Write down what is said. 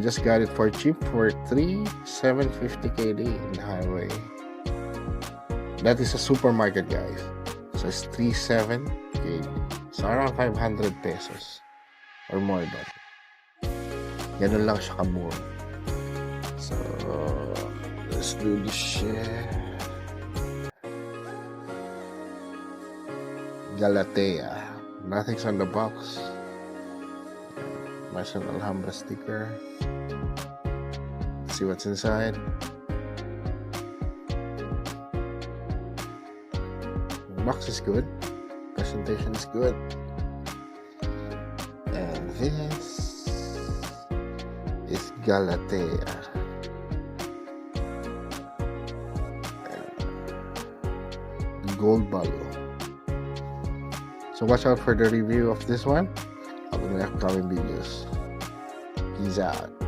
Just got it for cheap for 3,750 KD in the highway. That is a supermarket, guys. So it's 3,700 KD. So around 500 pesos or more than. Ganun lang siya kamura. So let's do this shit. Galatea. Nothing's on the box. Maison ALhambra sticker. Let's see what's inside. The box is good. Presentation is good. And this is Galatea. Gold bottle. So watch out for the review of this one in the upcoming videos. Peace out.